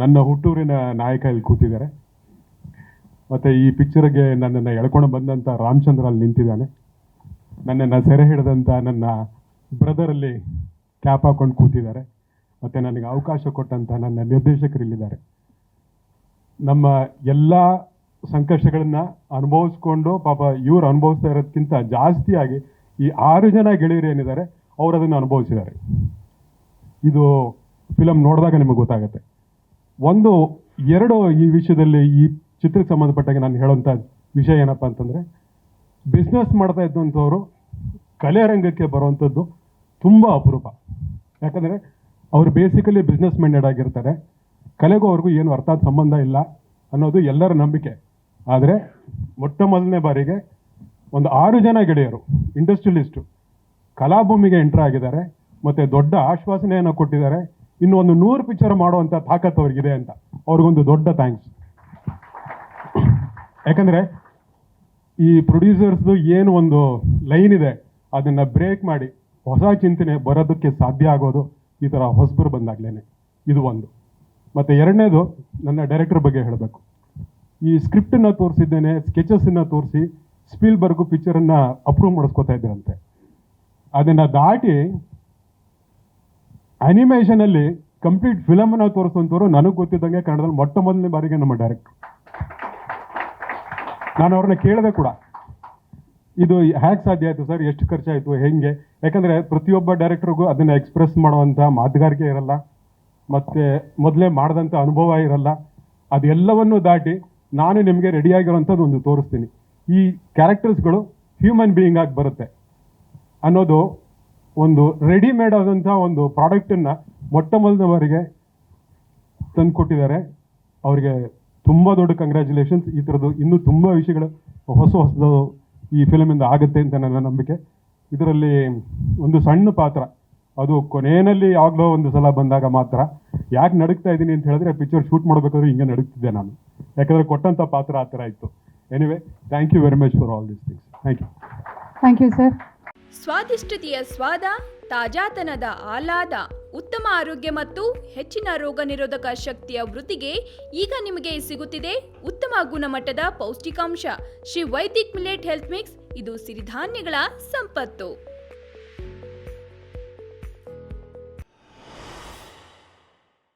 ನನ್ನ ಹುಟ್ಟೂರಿನ ನಾಯಕ ಇಲ್ಲಿ ಕೂತಿದ್ದಾರೆ. ಮತ್ತು ಈ ಪಿಕ್ಚರ್ಗೆ ನನ್ನನ್ನು ಎಳ್ಕೊಂಡು ಬಂದಂಥ ರಾಮಚಂದ್ರ ಅಲ್ಲಿ ನಿಂತಿದ್ದಾನೆ. ನನ್ನನ್ನು ಸೆರೆ ಹಿಡಿದಂಥ ನನ್ನ ಬ್ರದರಲ್ಲಿ ಕ್ಯಾಪ್ ಹಾಕೊಂಡು ಕೂತಿದ್ದಾರೆ. ಮತ್ತು ನನಗೆ ಅವಕಾಶ ಕೊಟ್ಟಂಥ ನನ್ನ ನಿರ್ದೇಶಕರಿಲ್ಲಿದ್ದಾರೆ. ನಮ್ಮ ಎಲ್ಲ ಸಂಕಷ್ಟಗಳನ್ನು ಅನುಭವಿಸ್ಕೊಂಡು ಪಾಪ ಇವ್ರು ಅನುಭವಿಸ್ತಾ ಇರೋದಕ್ಕಿಂತ ಜಾಸ್ತಿಯಾಗಿ ಈ 6 ಜನ ಗೆಳೆಯರು ಏನಿದ್ದಾರೆ ಅವರು ಅದನ್ನು ಅನುಭವಿಸಿದ್ದಾರೆ. ಇದು ಫಿಲಮ್ ನೋಡಿದಾಗ ನಿಮಗೆ ಗೊತ್ತಾಗುತ್ತೆ. ಎರಡು ಈ ವಿಷಯದಲ್ಲಿ ಈ ಚಿತ್ರಕ್ಕೆ ಸಂಬಂಧಪಟ್ಟಾಗ ನಾನು ಹೇಳೋಂಥ ವಿಷಯ ಏನಪ್ಪ ಅಂತಂದರೆ, ಬಿಸ್ನೆಸ್ ಮಾಡ್ತಾ ಇದ್ದಂಥವ್ರು ಕಲೆ ರಂಗಕ್ಕೆ ಬರುವಂಥದ್ದು ತುಂಬ ಅಪರೂಪ. ಯಾಕಂದರೆ ಅವರು ಬೇಸಿಕಲಿ ಬಿಸ್ನೆಸ್ ಮೈಂಡೆಡ್ ಆಗಿರ್ತಾರೆ. ಕಲೆಗೂ ಅವ್ರಿಗೂ ಏನು ಅರ್ಥಾತ್ ಸಂಬಂಧ ಇಲ್ಲ ಅನ್ನೋದು ಎಲ್ಲರ ನಂಬಿಕೆ. ಆದರೆ ಮೊಟ್ಟ ಮೊದಲನೇ ಬಾರಿಗೆ ಒಂದು 6 ಜನ ಗೆಳೆಯರು ಇಂಡಸ್ಟ್ರಿಯಲಿಸ್ಟು ಕಲಾಭೂಮಿಗೆ ಎಂಟ್ರ್ ಆಗಿದ್ದಾರೆ ಮತ್ತು ದೊಡ್ಡ ಆಶ್ವಾಸನೆಯನ್ನು ಕೊಟ್ಟಿದ್ದಾರೆ. ಇನ್ನು ಒಂದು 100 ಪಿಕ್ಚರ್ ಮಾಡುವಂಥ ತಾಕತ್ತು ಅವ್ರಿಗಿದೆ ಅಂತ ಅವ್ರಿಗೊಂದು ದೊಡ್ಡ ಥ್ಯಾಂಕ್ಸ್. ಯಾಕಂದರೆ ಈ ಪ್ರೊಡ್ಯೂಸರ್ಸ್ದು ಏನು ಒಂದು ಲೈನ್ ಇದೆ ಅದನ್ನು ಬ್ರೇಕ್ ಮಾಡಿ ಹೊಸ ಚಿಂತನೆ ಬರೋದಕ್ಕೆ ಸಾಧ್ಯ ಆಗೋದು ಈ ಥರ ಹೊಸಬರು ಬಂದಾಗಲೇ. ಇದು ಒಂದು. ಮತ್ತು ಎರಡನೇದು, ನನ್ನ ಡೈರೆಕ್ಟರ್ ಬಗ್ಗೆ ಹೇಳಬೇಕು. ಈ ಸ್ಕ್ರಿಪ್ಟನ್ನು ತೋರಿಸಿದ್ದೇನೆ, ಸ್ಕೆಚಸ್ಸನ್ನು ತೋರಿಸಿ ಸ್ಪೀಲ್ಬರ್ಗು ಪಿಕ್ಚರನ್ನು ಅಪ್ರೂವ್ ಮಾಡಿಸ್ಕೊತಾ ಇದ್ದರಂತೆ. ಅದನ್ನು ದಾಟಿ ಆ್ಯನಿಮೇಷನಲ್ಲಿ ಕಂಪ್ಲೀಟ್ ಫಿಲಮನ್ನು ತೋರಿಸುವಂಥವ್ರು ನನಗೆ ಗೊತ್ತಿದ್ದಂಗೆ ಕನ್ನಡದಲ್ಲಿ ಮೊಟ್ಟ ಮೊದಲನೇ ಬಾರಿಗೆ ನಮ್ಮ ಡೈರೆಕ್ಟ್ರು. ನಾನು ಅವ್ರನ್ನ ಕೇಳಿದೆ ಕೂಡ, ಇದು ಹೇಗೆ ಸಾಧ್ಯ ಆಯಿತು ಸರ್, ಎಷ್ಟು ಖರ್ಚಾಯಿತು, ಹೆಂಗೆ? ಯಾಕಂದರೆ ಪ್ರತಿಯೊಬ್ಬ ಡೈರೆಕ್ಟ್ರಿಗೂ ಅದನ್ನು ಎಕ್ಸ್ಪ್ರೆಸ್ ಮಾಡುವಂಥ ಮಾತುಗಾರಿಕೆ ಇರಲ್ಲ, ಮತ್ತು ಮೊದಲೇ ಮಾಡಿದಂಥ ಅನುಭವ ಇರಲ್ಲ. ಅದೆಲ್ಲವನ್ನೂ ದಾಟಿ ನಾನು ನಿಮಗೆ ರೆಡಿಯಾಗಿರೋಂಥದ್ದು ಒಂದು ತೋರಿಸ್ತೀನಿ. ಈ ಕ್ಯಾರೆಕ್ಟರ್ಸ್ಗಳು ಹ್ಯೂಮನ್ ಬೀಯಿಂಗ್ ಆಗಿ ಬರುತ್ತೆ ಅನ್ನೋದು ಒಂದು ರೆಡಿಮೇಡ್ ಆದಂಥ ಒಂದು ಪ್ರಾಡಕ್ಟನ್ನು ಮೊಟ್ಟ ಮೊದಲನೇ ಬಾರಿಗೆ ತಂದು ಕೊಟ್ಟಿದ್ದಾರೆ. ಅವರಿಗೆ ತುಂಬ ದೊಡ್ಡ ಕಂಗ್ರ್ಯಾಚುಲೇಷನ್ಸ್. ಈ ಥರದ್ದು ಇನ್ನೂ ತುಂಬ ವಿಷಯಗಳು ಹೊಸದು ಈ ಫಿಲಮಿಂದ ಆಗುತ್ತೆ ಅಂತ ನನ್ನ ನಂಬಿಕೆ. ಇದರಲ್ಲಿ ಒಂದು ಸಣ್ಣ ಪಾತ್ರ, ಅದು ಕೊನೆಯಲ್ಲಿ ಯಾವಾಗಲೋ ಒಂದು ಸಲ ಬಂದಾಗ ಮಾತ್ರ. ಯಾಕೆ ನಡುಗ್ತಾ ಇದ್ದೀನಿ ಅಂತ ಹೇಳಿದ್ರೆ, ಪಿಕ್ಚರ್ ಶೂಟ್ ಮಾಡಬೇಕಾದ್ರೂ ಹಿಂಗೆ ನಡುಗ್ತಿದ್ದೆ ನಾನು, ಯಾಕಂದರೆ ಕೊಟ್ಟಂಥ ಪಾತ್ರ ಆ ಥರ ಇತ್ತು. Anyway, thank you very much for all these things. Thank you sir. ಸ್ವಾದಿಷ್ಟತೆಯ ಸ್ವಾದ, ತಾಜಾತನದ ಆಹ್ಲಾದ, ಉತ್ತಮ ಆರೋಗ್ಯ ಮತ್ತು ಹೆಚ್ಚಿನ ರೋಗ ನಿರೋಧಕ ಶಕ್ತಿಯ ವೃದ್ಧಿಗೆ ಈಗ ನಿಮಗೆ ಸಿಗುತ್ತಿದೆ ಉತ್ತಮ ಗುಣಮಟ್ಟದ ಪೌಷ್ಟಿಕಾಂಶ. Shri Vaidik millet health mix. ಇದು ಸಿರಿಧಾನ್ಯಗಳ ಸಂಪತ್ತು.